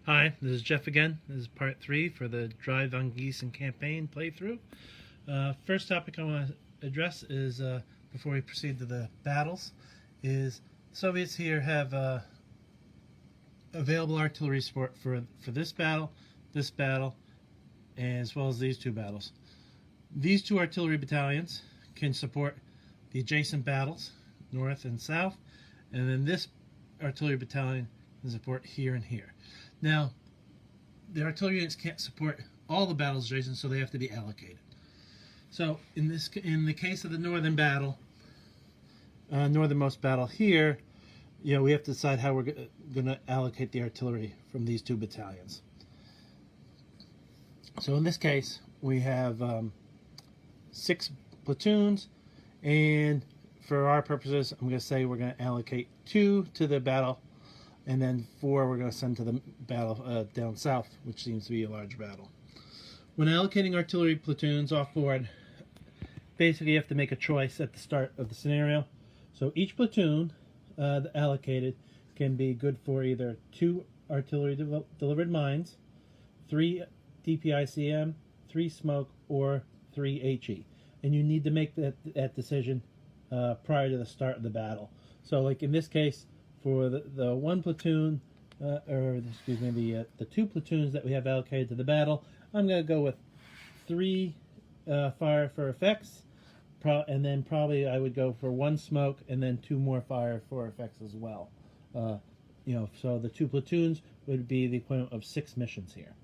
Hi, this is Jeff again. This is part 3 for the Drive On Giessen campaign playthrough. First topic I want to address is, before we proceed to the battles, is Soviets here have available artillery support for this battle, as well as these two battles. These two artillery battalions can support the adjacent battles, north and south, and then this artillery battalion can support here and here. Now, the artillery units can't support all the battles adjacent, so they have to be allocated. So, in the case of the northern battle, northernmost battle here, we have to decide how we're going to allocate the artillery from these two battalions. So, in this case, we have 6 platoons, and for our purposes, I'm going to say we're going to allocate 2 to the battle, and then 4 we're going to send to the battle down south, which seems to be a large battle. When allocating artillery platoons off board, basically you have to make a choice at the start of the scenario. So each platoon allocated can be good for either 2 artillery delivered mines, 3 DPICM, 3 smoke, or 3 HE. And you need to make that decision prior to the start of the battle. So like in this case, for the one platoon, the 2 platoons that we have allocated to the battle, I'm going to go with 3 fire for effects, and then probably I would go for 1 smoke and then 2 more fire for effects as well. So the 2 platoons would be the equivalent of 6 missions here.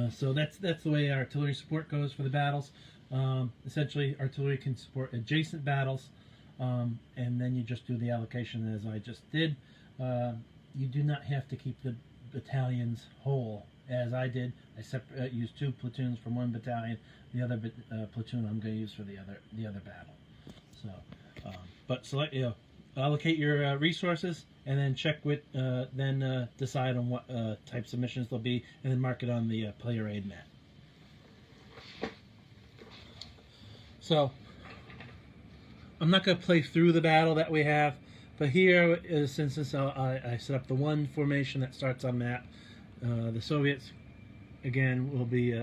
So that's the way artillery support goes for the battles. Essentially, artillery can support adjacent battles. And then you just do the allocation as I just did. You do not have to keep the battalions whole, as I did. I used 2 platoons from one battalion. The other platoon I'm going to use for the other battle. So, but select, allocate your resources, and then check with, decide on what types of missions there'll be, and then mark it on the player aid map. So, I'm not going to play through the battle that we have, but here, since I set up the 1 formation that starts on map, the Soviets, again, will be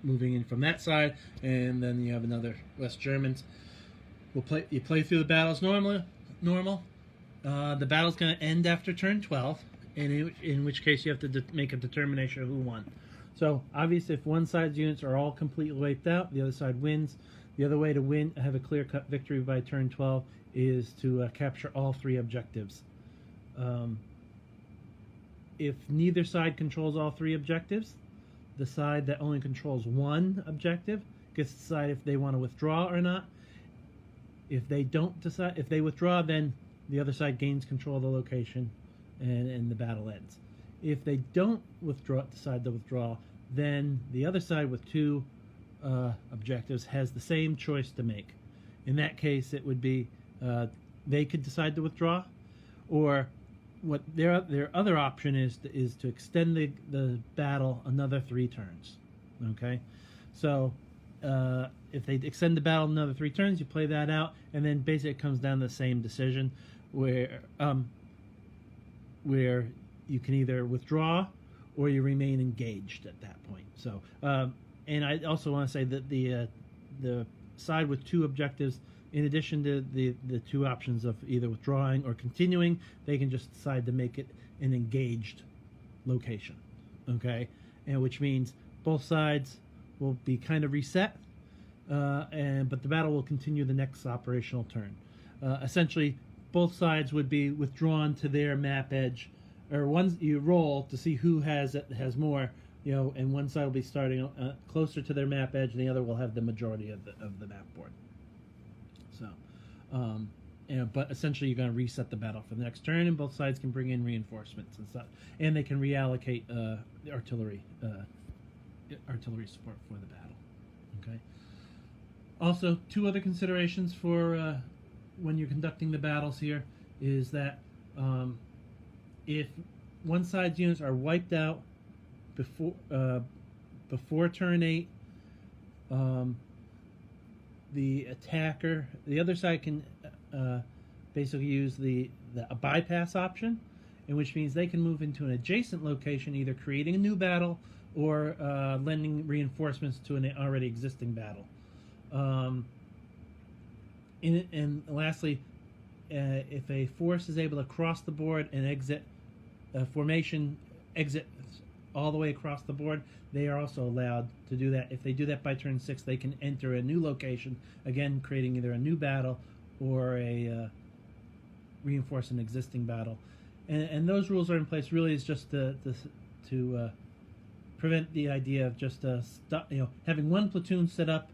moving in from that side, and then you have another West Germans. You play through the battles normal. The battle's going to end after turn 12, in which case you have to make a determination of who won. So, obviously, if one side's units are all completely wiped out, the other side wins. The other way to have a clear-cut victory by turn 12 is to capture all 3 objectives. If neither side controls all 3 objectives, the side that only controls 1 objective gets to decide if they want to withdraw or not. If they withdraw, then the other side gains control of the location, and the battle ends. If they don't decide to withdraw, then the other side with 2 objectives has the same choice to make. In that case, it would be they could decide to withdraw, or what their other option is to extend the battle another 3 turns. Okay, so if they extend the battle another 3 turns, you play that out, and then basically it comes down to the same decision where you can either withdraw or you remain engaged at that point. So. And I also want to say that the side with 2 objectives, in addition to the 2 options of either withdrawing or continuing, they can just decide to make it an engaged location, okay? And which means both sides will be kind of reset, but the battle will continue the next operational turn. Essentially, both sides would be withdrawn to their map edge, or you roll to see who has more. And one side will be starting closer to their map edge, and the other will have the majority of the map board. So, but essentially, you're going to reset the battle for the next turn, and both sides can bring in reinforcements and stuff, and they can reallocate the artillery support for the battle. Okay. Also, 2 other considerations for when you're conducting the battles here is that if one side's units are wiped out before turn 8, the other side can basically use the bypass option, in which means they can move into an adjacent location, either creating a new battle or lending reinforcements to an already existing battle. And lastly, if a force is able to cross the board and exit formation, exit all the way across the board, they are also allowed to do that. If they do that by turn 6, they can enter a new location, again creating either a new battle or a reinforce an existing battle. And those rules are in place really is just to prevent the idea of just having one platoon set up,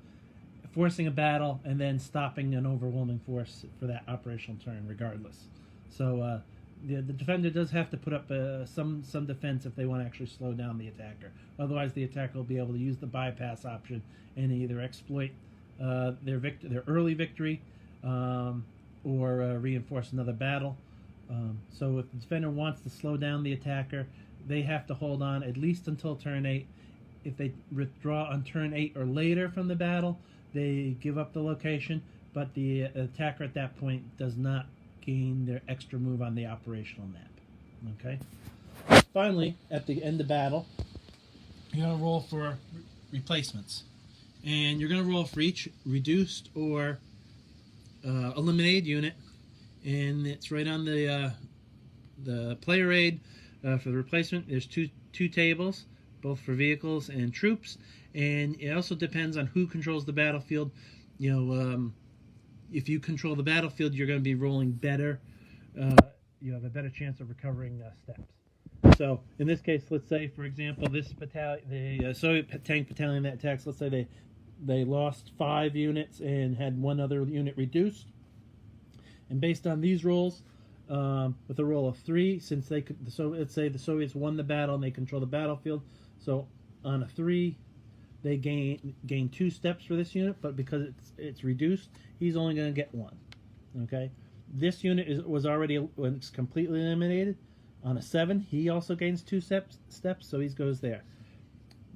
forcing a battle, and then stopping an overwhelming force for that operational turn regardless. So the defender does have to put up some defense if they want to actually slow down the attacker. Otherwise, the attacker will be able to use the bypass option and either exploit their early victory or reinforce another battle. So if the defender wants to slow down the attacker, they have to hold on at least until turn 8. If they withdraw on turn 8 or later from the battle, they give up the location, but the attacker at that point does not gain their extra move on the operational map. Okay. Finally, at the end of battle, you're going to roll for replacements, and you're going to roll for each reduced or eliminated unit, and it's right on the player aid for the replacement. There's two tables, both for vehicles and troops, and it also depends on who controls the battlefield. If you control the battlefield, you're going to be rolling better. You have a better chance of recovering steps. So in this case, let's say, for example, this battalion, the Soviet tank battalion that attacks, let's say they lost 5 units and had 1 other unit reduced. And based on these rolls, with a roll of 3, since they could, let's say the Soviets won the battle and they control the battlefield, so on a 3, they gain 2 steps for this unit, but because it's reduced, he's only going to get 1. Okay, this unit was already, when it's completely eliminated, on a 7, he also gains 2 steps, so he goes there.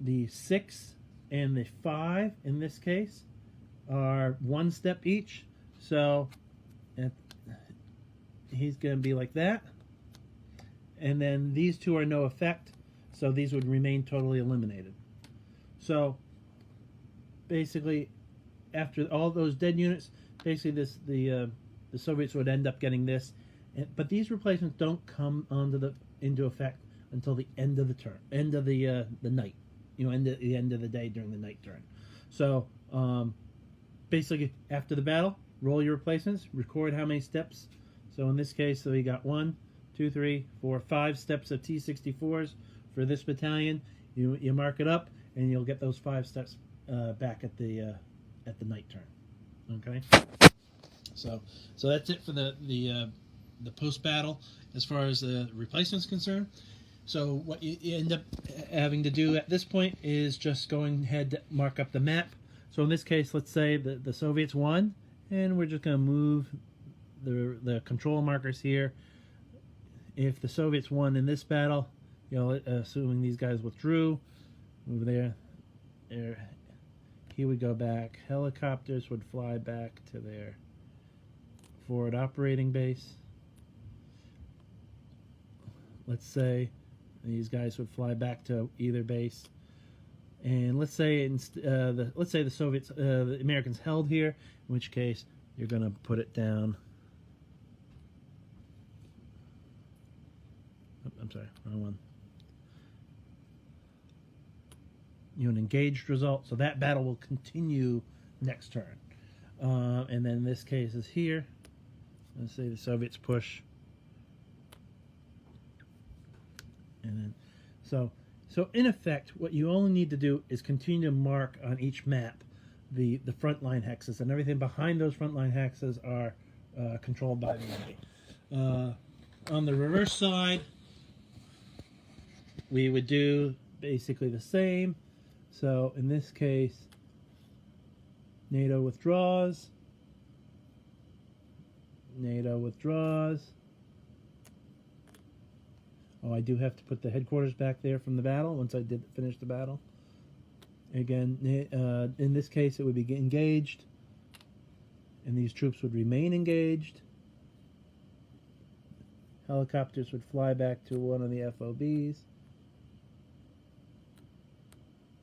The 6 and the 5 in this case are 1 step each, so he's going to be like that. And then these 2 are no effect, so these would remain totally eliminated. So basically, after all those dead units, basically the Soviets would end up getting this, but these replacements don't come into effect until the end of the turn, end of the night, the end of the day during the night turn. So basically, after the battle, roll your replacements, record how many steps. So in this case, we got 1, 2, 3, 4, 5 steps of T-64s for this battalion. You mark it up, and you'll get those 5 steps back at the night turn. Okay. So that's it for the post battle as far as the replacement's concerned. So what you end up having to do at this point is just going ahead to mark up the map. So in this case, let's say the Soviets won, and we're just going to move the control markers here. If the Soviets won in this battle, assuming these guys withdrew, move there. He would go back. Helicopters would fly back to their forward operating base. Let's say these guys would fly back to either base, and let's say the Soviets, the Americans held here, in which case you're going to put it down. I'm sorry, wrong one. An engaged result, so that battle will continue next turn. And then this case is here. Let's say the Soviets push, and then so in effect, what you only need to do is continue to mark on each map the frontline hexes, and everything behind those frontline hexes are controlled by the enemy. On the reverse side, we would do basically the same. So in this case, NATO withdraws. NATO withdraws. Oh, I do have to put the headquarters back there from the battle once I did finish the battle. Again, in this case, it would be engaged, and these troops would remain engaged. helicopters would fly back to one of the FOBs.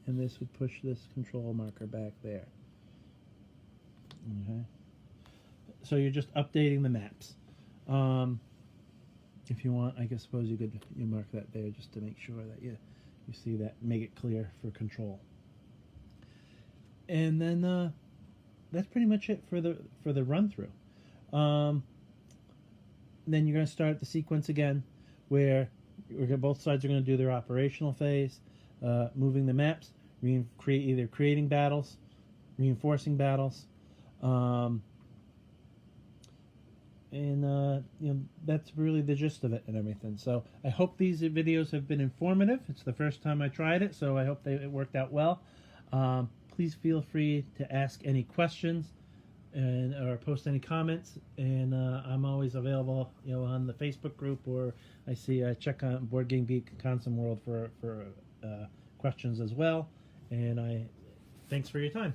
And this would push this control marker back there. Okay. So you're just updating the maps. If you want, I suppose you could mark that there just to make sure that you see that, make it clear for control. And then that's pretty much it for the run through. Then you're going to start the sequence again, where both sides are going to do their operational phase, moving the maps, either creating battles, reinforcing battles, and that's really the gist of it and everything. So I hope these videos have been informative. It's the first time I tried it, so I hope it worked out well. Please feel free to ask any questions or post any comments, and I'm always available, on the Facebook group, or I check on Board Game Geek Consum World for questions as well. And thanks for your time.